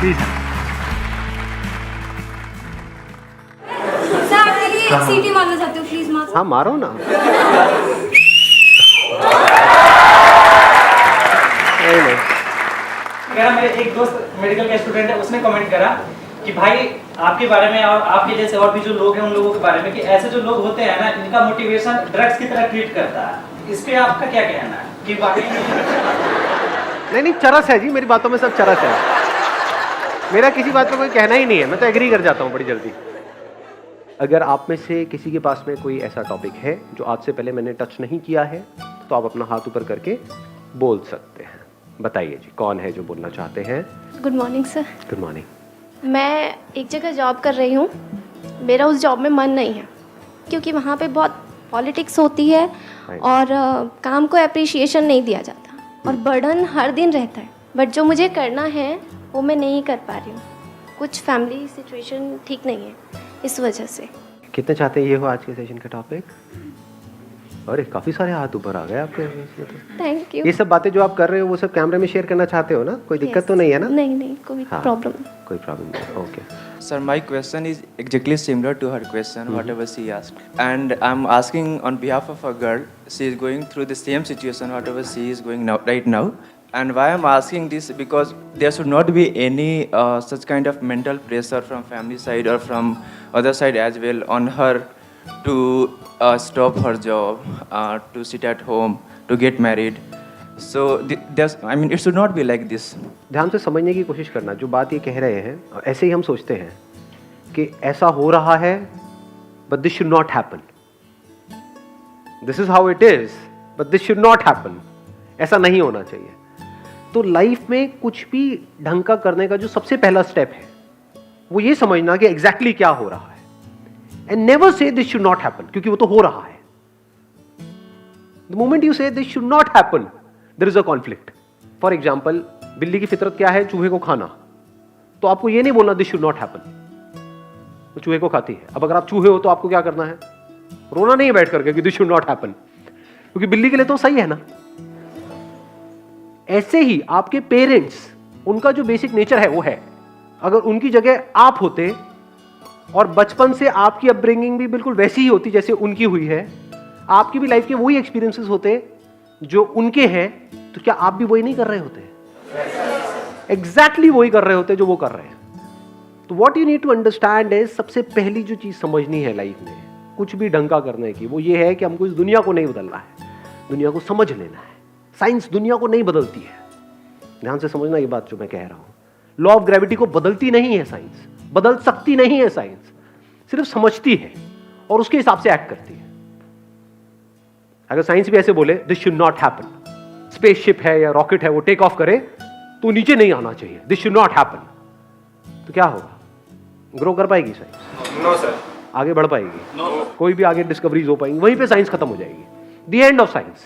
Please. Sir आपके लिए एक सीटी मारना चाहती हूँ, प्लीज मार। हाँ मारो ना। नहीं। मेरा मेरे एक दोस्त मेडिकल का स्टूडेंट है, उसने कमेंट करा कि भाई आपके बारे में और आपके जैसे और भी जो लोग हैं उन लोगों के बारे में कि ऐसे जो लोग होते हैं ना, इनका मोटिवेशन ड्रग्स की तरह ट्रीट करता है। इस पे आपका क्या कहना है कि वाकई नहीं, चरस है जी, मेरी बातों में सब चरस है। मेरा किसी बात पे कोई कहना ही नहीं है, मैं तो एग्री कर जाता हूँ बड़ी जल्दी। अगर आप में से किसी के पास में कोई ऐसा टॉपिक है जो आज से पहले मैंने टच नहीं किया है, तो आप अपना हाथ ऊपर करके बोल सकते हैं। बताइए जी, कौन है जो बोलना चाहते हैं? Good morning sir. Good morning. मैं एक जगह जॉब कर रही हूँ, मेरा उस जॉब में मन नहीं है क्योंकि वहाँ पे बहुत पॉलिटिक्स होती है और काम को अप्रिशिएशन नहीं दिया जाता और बर्डन हर दिन रहता है। बट जो मुझे करना है वो मैं नहीं कर पा रही हूँ, कुछ फैमिली सिचुएशन ठीक नहीं है, इस वजह से। कितने चाहते हैं ये हो आज के सेशन का टॉपिक? अरे काफ़ी सारे हाथ ऊपर आ गए आपके। Thank you. ये सब बातें जो आप कर रहे हो वो सब कैमरे में शेयर करना चाहते हो ना? कोई दिक्कत तो नहीं है ना? नहीं, कोई प्रॉब्लम कोई प्रॉब्लम नहीं। Okay Sir, my question is exactly similar to her question, whatever she asked. And I'm asking on behalf of a girl, she is going through the same situation, whatever she is going now, right now. And why I'm asking this, because there should not be any such kind of mental pressure from family side or from other side as well on her to stop her job, to sit at home, to get married. So it should not be like this. ध्यान से समझने की कोशिश करना। जो बात ये कह रहे हैं, ऐसे ही हम सोचते हैं कि ऐसा हो रहा है, but this should not happen. This is how it is, but this should not happen. ऐसा नहीं होना चाहिए। तो लाइफ में कुछ भी ढंग का करने का जो सबसे पहला स्टेप है वो ये समझना कि एग्जैक्टली क्या हो रहा है, and never say this should not happen, क्योंकि वो तो हो रहा है। The moment you say this should not happen, there is a conflict. For example, बिल्ली की फितरत क्या है? चूहे को खाना। तो आपको ये नहीं बोलना दिस शुड नॉट हैपन, वो चूहे को खाती है। अब अगर आप चूहे हो तो आपको क्या करना है? रोना नहीं है बैठ करके कि दिस शुड नॉट हैपन, क्योंकि बिल्ली के लिए तो सही है ना। ऐसे ही आपके पेरेंट्स, उनका जो बेसिक नेचर है वो है। अगर उनकी जगह आप होते और बचपन से आपकी अपब्रिंगिंग भी बिल्कुल वैसी ही होती जैसे उनकी हुई है, आपकी भी लाइफ के वही एक्सपीरियंसेस होते जो उनके हैं, तो क्या आप भी वही नहीं कर रहे होते? एग्जैक्टली वही कर रहे होते जो वो कर रहे हैं। तो what you need to understand is, सबसे पहली जो चीज समझनी है लाइफ में कुछ भी ढंग का करने की, वो ये है कि हमको इस दुनिया को नहीं बदलना है, दुनिया को समझ लेना है। साइंस दुनिया को नहीं बदलती है। ध्यान से समझना ये बात जो मैं कह रहा हूं। लॉ ऑफ ग्रेविटी को बदलती नहीं है साइंस, बदल सकती नहीं है साइंस, सिर्फ समझती है और उसके हिसाब से एक्ट करती है। अगर साइंस भी ऐसे बोले this should not happen, spaceship है या रॉकेट है वो टेक ऑफ करे तो नीचे नहीं आना चाहिए, दिस शुड नॉट हैपन, तो क्या होगा? ग्रो कर पाएगी साइंस? No sir. आगे बढ़ पाएगी? नो। कोई भी आगे डिस्कवरीज हो पाएंगी? वहीं पे साइंस खत्म हो जाएगी। The end of science,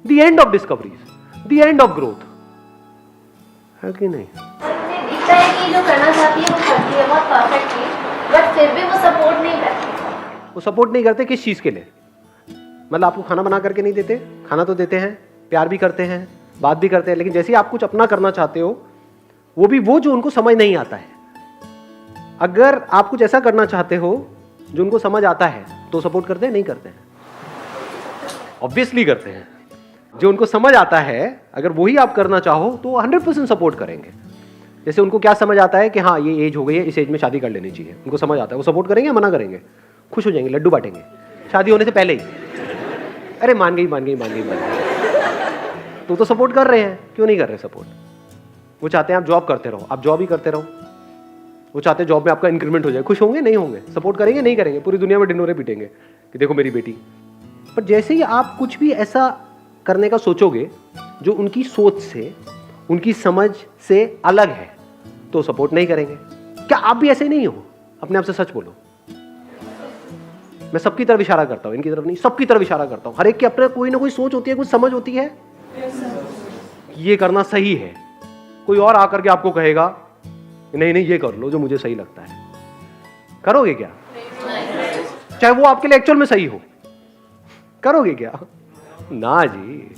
the end of discoveries, the end of growth, है कि नहीं? मुझे दिखता है कि जो करना चाहती है वो करती है बहुत परफेक्टली, बट फिर भी वो सपोर्ट नहीं करती। वो सपोर्ट नहीं करते किस चीज के लिए? मतलब आपको खाना बना करके नहीं देते? खाना तो देते हैं, प्यार भी करते हैं, बात भी करते हैं, लेकिन जैसे ही आप कुछ अपना करना चाहते हो, वो भी वो जो उनको समझ नहीं आता है। अगर आप कुछ ऐसा करना चाहते हो जो उनको समझ आता है तो सपोर्ट करते हैं? नहीं करते हैं? ऑब्वियसली करते हैं। जो उनको समझ आता है अगर वही आप करना चाहो तो 100% सपोर्ट करेंगे। जैसे उनको क्या समझ आता है कि हाँ ये एज हो गई है, इस एज में शादी कर लेनी चाहिए, उनको समझ आता है, वो सपोर्ट करेंगे या मना करेंगे? खुश हो जाएंगे, लड्डू बांटेंगे शादी होने से पहले ही। अरे मान गई। तो सपोर्ट कर रहे हैं, क्यों नहीं कर रहे सपोर्ट? वो चाहते हैं आप जॉब करते रहो, आप जॉब ही करते रहो। वो चाहते हैं जॉब में आपका इंक्रीमेंट हो जाए, खुश होंगे? नहीं होंगे? सपोर्ट करेंगे? नहीं करेंगे? पूरी दुनिया में ढिंढोरे पीटेंगे कि देखो मेरी बेटी। पर जैसे ही आप कुछ भी ऐसा करने का सोचोगे जो उनकी सोच से, उनकी समझ से अलग है, तो सपोर्ट नहीं करेंगे। क्या आप भी ऐसे नहीं हो? अपने आप से सच बोलो। मैं सबकी तरफ इशारा करता हूं, इनकी तरफ नहीं, सबकी तरफ इशारा करता हूं। हर एक की अपने कोई ना कोई सोच होती है, कुछ समझ होती है। ये करना सही है। कोई और आकर के आपको कहेगा नहीं ये कर लो जो मुझे सही लगता है, करोगे क्या? चाहे वो आपके लिए एक्चुअल में सही हो, करोगे क्या? ना जी,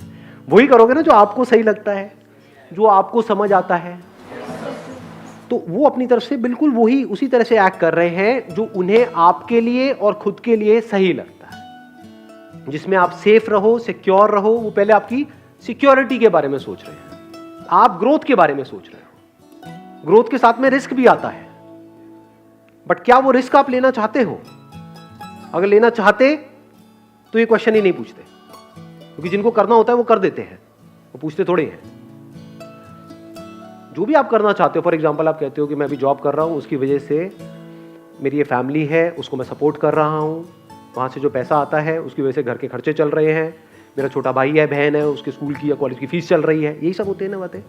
वही करोगे ना जो आपको सही लगता है, जो आपको समझ आता है। तो वो अपनी तरफ से बिल्कुल वही उसी तरह से एक्ट कर रहे हैं जो उन्हें आपके लिए और खुद के लिए सही लगता है, जिसमें आप सेफ रहो, सिक्योर रहो। वो पहले आपकी सिक्योरिटी के बारे में सोच रहे हैं, आप ग्रोथ के बारे में सोच रहे हो। ग्रोथ के साथ में रिस्क भी आता है, बट क्या वो रिस्क आप लेना चाहते हो? अगर लेना चाहते तो ये क्वेश्चन ही नहीं पूछते, क्योंकि जिनको करना होता है वो कर देते हैं, वो पूछते थोड़े हैं। जो भी आप करना चाहते हो, फॉर एग्जांपल आप कहते हो कि मैं अभी जॉब कर रहा हूं, उसकी वजह से मेरी ये फैमिली है, उसको मैं सपोर्ट कर रहा हूं, वहां से जो पैसा आता है उसकी वजह से घर के खर्चे चल रहे हैं, मेरा छोटा भाई है, बहन है, उसके स्कूल की या कॉलेज की फीस चल रही है, यही सब होते हैं ना बातें।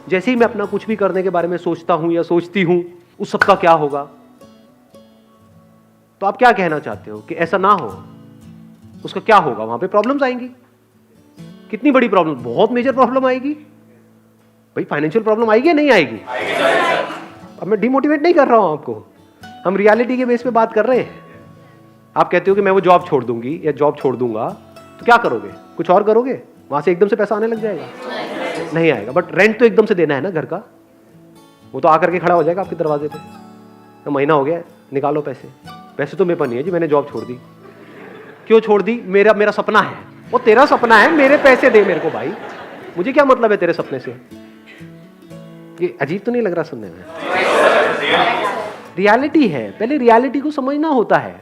जैसे ही मैं अपना कुछ भी करने के बारे में सोचता हूं या सोचती हूं, उस सब का क्या होगा? तो आप क्या कहना चाहते हो कि ऐसा ना हो, उसका क्या होगा? वहां पे प्रॉब्लम्स आएंगी। कितनी बड़ी प्रॉब्लम? बहुत मेजर प्रॉब्लम आएगी भाई। फाइनेंशियल प्रॉब्लम आएगी या नहीं आएगी? अब मैं डिमोटिवेट नहीं कर रहा हूं आपको, हम रियलिटी के बेस पे बात कर रहे हैं। आप कहते हो कि मैं वो जॉब छोड़ दूंगी या जॉब छोड़ दूंगा, तो क्या करोगे? कुछ और करोगे? वहां से एकदम से पैसा आने लग जाएगा? नहीं आएगा। बट रेंट तो एकदम से देना है ना घर का, वो तो आकर के खड़ा हो जाएगा आपके दरवाजे पे, तो महीना हो गया, निकालो पैसे। पैसे तो मेरे पास नहीं है जी, मैंने जॉब छोड़ दी। क्यों छोड़ दी? मेरा सपना है। वो तेरा सपना है, मेरे पैसे दे मेरे को भाई, मुझे क्या मतलब है तेरे सपने से? ये अजीब तो नहीं लग रहा सुनने में? रियलिटी है, पहले रियलिटी को समझना होता है।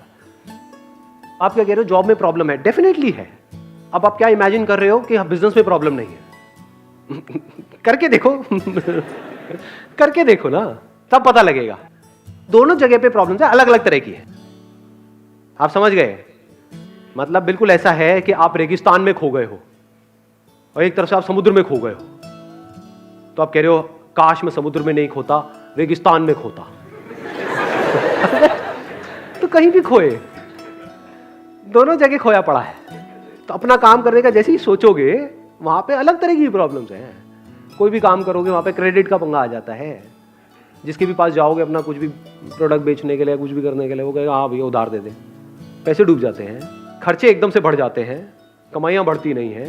आप क्या कह रहे हो जॉब में प्रॉब्लम है? डेफिनेटली है। अब आप क्या इमेजिन कर रहे हो कि बिजनेस में प्रॉब्लम नहीं है? करके देखो करके देखो ना, तब पता लगेगा। दोनों जगह पे प्रॉब्लम है, अलग अलग तरह की है। आप समझ गए? मतलब बिल्कुल ऐसा है कि आप रेगिस्तान में खो गए हो और एक तरफ से आप समुद्र में खो गए हो, तो आप कह रहे हो काश मैं समुद्र में नहीं खोता, रेगिस्तान में खोता। तो कहीं भी खोए, दोनों जगह खोया पड़ा है। तो अपना काम करने का जैसे ही सोचोगे, वहां पे अलग तरह की प्रॉब्लम्स हैं। कोई भी काम करोगे वहां पे क्रेडिट का पंगा आ जाता है। जिसके भी पास जाओगे अपना कुछ भी प्रोडक्ट बेचने के लिए, कुछ भी करने के लिए, वो कहेगा हाँ भैया उधार दे दे। पैसे डूब जाते हैं, खर्चे एकदम से बढ़ जाते हैं, कमाइयां बढ़ती नहीं है,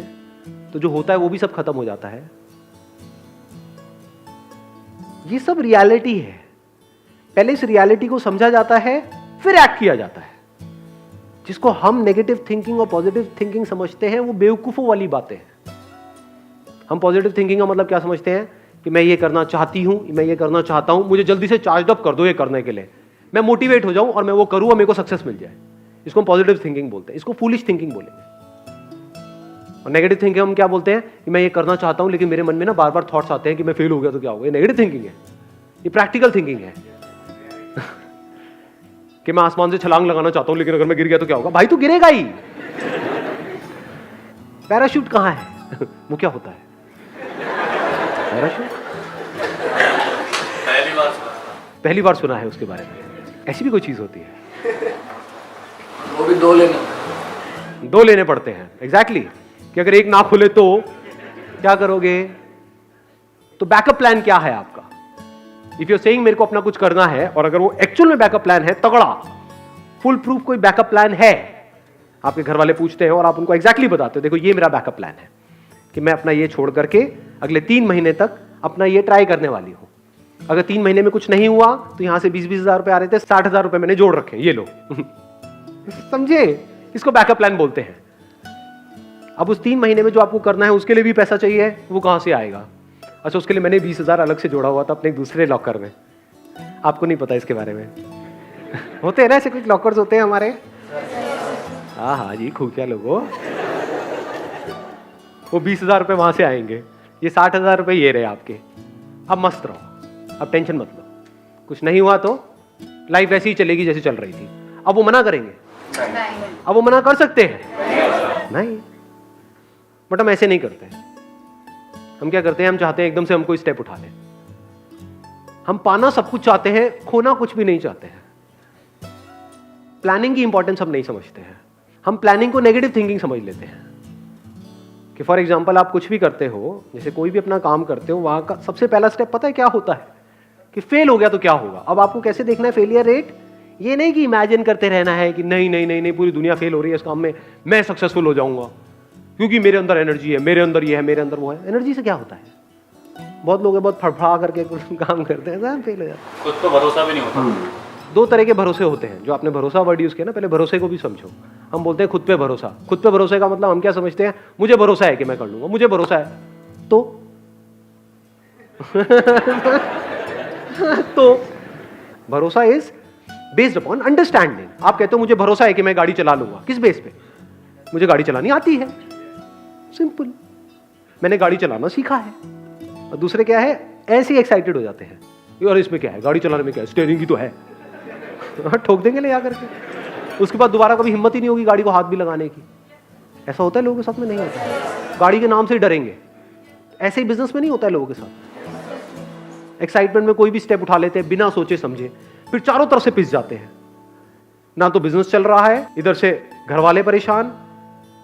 तो जो होता है वो भी सब खत्म हो जाता है। ये सब रियलिटी है। पहले इस रियलिटी को समझा जाता है, फिर एक्ट किया जाता है। जिसको हम नेगेटिव थिंकिंग और पॉजिटिव थिंकिंग समझते हैं, वो बेवकूफों वाली बातें हैं। हम पॉजिटिव थिंकिंग का मतलब क्या समझते हैं कि मैं ये करना चाहती हूं, मैं ये करना चाहता हूं, मुझे जल्दी से चार्ज अप कर दो ये करने के लिए, मैं मोटिवेट हो जाऊं और मैं वो करूं और मेरे को सक्सेस मिल जाए। इसको हम पॉजिटिव थिंकिंग बोलते हैं। इसको फूलिश थिंकिंग बोलेंगे। और नेगेटिव थिंकिंग हम क्या बोलते हैं कि मैं ये करना चाहता हूं, लेकिन मेरे मन में ना बार बार थॉट्स आते हैं कि मैं फेल हो गया तो क्या होगा। ये नेगेटिव थिंकिंग है। ये प्रैक्टिकल थिंकिंग है कि मैं आसमान से छलांग लगाना चाहता हूं, लेकिन अगर मैं गिर गया तो क्या होगा? भाई तू गिरेगा ही। पैराशूट कहां है? वो क्या होता है पैराशूट? पहली बार सुना है उसके बारे में। ऐसी भी कोई चीज होती है? वो भी दो लेने पड़ते हैं। एग्जैक्टली कि अगर एक ना खुले तो क्या करोगे? तो बैकअप प्लान क्या है आपका? इफ यू सेइंग मेरे को अपना कुछ करना है, और अगर वो एक्चुअल में बैकअप प्लान है, तगड़ा फुल प्रूफ कोई बैकअप प्लान है, आपके घर वाले पूछते हैं और आप उनको एग्जैक्टली बताते हो देखो ये मेरा बैकअप प्लान है कि मैं अपना ये छोड़ करके अगले 3 महीने तक अपना ये ट्राई करने वाली हूं। अगर 3 महीने में कुछ नहीं हुआ तो यहां से 20-20 हजार रुपए आ रहे थे, 60 हजार रुपए मैंने जोड़ रखे, ये लो। समझे? इसको बैकअप प्लान बोलते हैं। अब उस 3 महीने में जो आपको करना है उसके लिए भी पैसा चाहिए, वो कहां से आएगा? अच्छा, उसके लिए मैंने 20 हजार अलग से जोड़ा हुआ था अपने एक दूसरे लॉकर में। आपको नहीं पता इसके बारे में? होते हैं ना ऐसे कुछ लॉकर्स होते हैं हमारे। हाँ जी, खुफिया लोगों। वो 20 हजार रुपए वहां से आएंगे, ये 60 हजार रुपए ये रहे आपके। अब मस्त रहो, अब टेंशन मत लो। कुछ नहीं हुआ तो लाइफ ऐसी ही चलेगी जैसी चल रही थी। अब वो मना करेंगे? अब वो मना कर सकते हैं? नहीं। बट हम ऐसे नहीं करते। हम क्या करते हैं? हम चाहते हैं एकदम से हम कोई स्टेप उठा लें। हम पाना सब कुछ चाहते हैं, खोना कुछ भी नहीं चाहते हैं। प्लानिंग की इंपॉर्टेंस हम नहीं समझते हैं। हम प्लानिंग को नेगेटिव थिंकिंग समझ लेते हैं कि फॉर एग्जांपल आप कुछ भी करते हो, जैसे कोई भी अपना काम करते हो, वहां का सबसे पहला स्टेप पता है क्या होता है? कि फेल हो गया तो क्या होगा। अब आपको कैसे देखना है फेलियर रेट? ये नहीं कि इमेजिन करते रहना है कि नहीं नहीं नहीं नहीं पूरी दुनिया फेल हो रही है इस काम में, मैं सक्सेसफुल हो जाऊंगा क्योंकि मेरे अंदर एनर्जी है, मेरे अंदर ये है, मेरे अंदर वो है। एनर्जी से क्या होता है? बहुत लोग हैं बहुत फड़फड़ा करके कुछ काम करते हैं, सब फेल हो जाते हैं। खुद पे भरोसा भी नहीं होता। दो तरह के भरोसे होते हैं, जो आपने भरोसा वर्ड यूज किया ना, पहले भरोसे को भी समझो। हम बोलते हैं खुद पे भरोसा। खुद पे भरोसे का मतलब हम क्या समझते हैं, मुझे भरोसा है कि मैं कर लूंगा, मुझे भरोसा है तो तो भरोसा इज बेस्ड अपॉन अंडरस्टैंडिंग। आप कहते हो मुझे भरोसा है कि मैं गाड़ी चला लूंगा, किस बेस पे? मुझे गाड़ी चलानी आती है, सिंपल, मैंने गाड़ी चलाना सीखा है। और दूसरे क्या है, ऐसे ही एक्साइटेड हो जाते हैं, और इसमें क्या है, गाड़ी चलाने में क्या है, स्टीयरिंग ही तो है। ठोक देंगे ले जाकर के, उसके बाद दोबारा कभी हिम्मत ही नहीं होगी गाड़ी को हाथ भी लगाने की। ऐसा होता है लोगों के साथ में? नहीं होता। गाड़ी के नाम से ही डरेंगे। ऐसे ही बिजनेस में नहीं होता है लोगों के साथ। एक्साइटमेंट में कोई भी स्टेप उठा लेते हैं बिना सोचे समझे, फिर चारों तरफ से पिस जाते हैं। ना तो बिजनेस चल रहा है, इधर से घर वाले परेशान,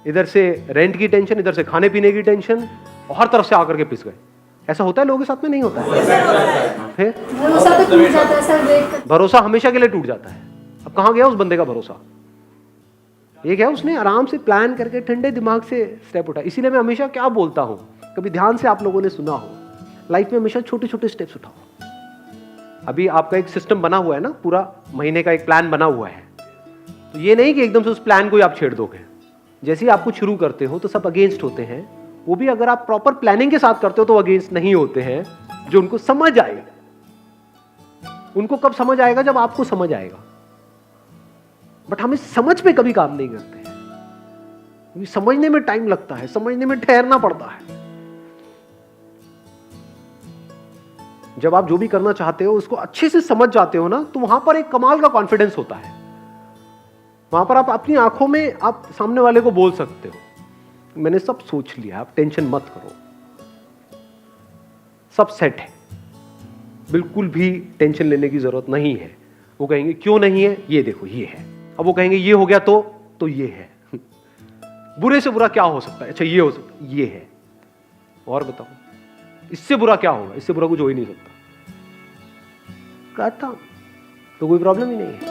इधर से रेंट की टेंशन, इधर से खाने पीने की टेंशन, और हर तरफ से आकर के पिस गए। ऐसा होता है लोगों के साथ में? नहीं होता है। फिर भरोसा तो टूट जाता है सर, वेट कर। भरोसा हमेशा के लिए टूट जाता है। अब कहां गया उस बंदे का भरोसा? ये क्या, उसने आराम से प्लान करके ठंडे दिमाग से स्टेप उठा। इसीलिए मैं हमेशा क्या बोलता हूं, कभी ध्यान से आप लोगों ने सुना हो, लाइफ में हमेशा छोटे छोटे स्टेप्स उठाओ। अभी आपका एक सिस्टम बना हुआ है ना, पूरा महीने का एक प्लान बना हुआ है, तो ये नहीं कि एकदम से उस प्लान को ही आप छेड़ दोगे। जैसे ही आप कुछ शुरू करते हो तो सब अगेंस्ट होते हैं, वो भी अगर आप प्रॉपर प्लानिंग के साथ करते हो तो अगेंस्ट नहीं होते हैं, जो उनको समझ आएगा। उनको कब समझ आएगा? जब आपको समझ आएगा। बट हम इस समझ पे कभी काम नहीं करते हैं, क्योंकि समझने में टाइम लगता है, समझने में ठहरना पड़ता है। जब आप जो भी करना चाहते हो उसको अच्छे से समझ जाते हो ना, तो वहां पर एक कमाल का कॉन्फिडेंस होता है। वहां पर आप अपनी आंखों में आप सामने वाले को बोल सकते हो, मैंने सब सोच लिया, आप टेंशन मत करो, सब सेट है, बिल्कुल भी टेंशन लेने की जरूरत नहीं है। वो कहेंगे क्यों नहीं है, ये देखो ये है। अब वो कहेंगे ये हो गया तो ये है। बुरे से बुरा क्या हो सकता है? अच्छा ये हो सकता है, ये है। और बताओ इससे बुरा क्या होगा? इससे बुरा कुछ हो ही नहीं सकता। कहता तो कोई प्रॉब्लम ही नहीं है।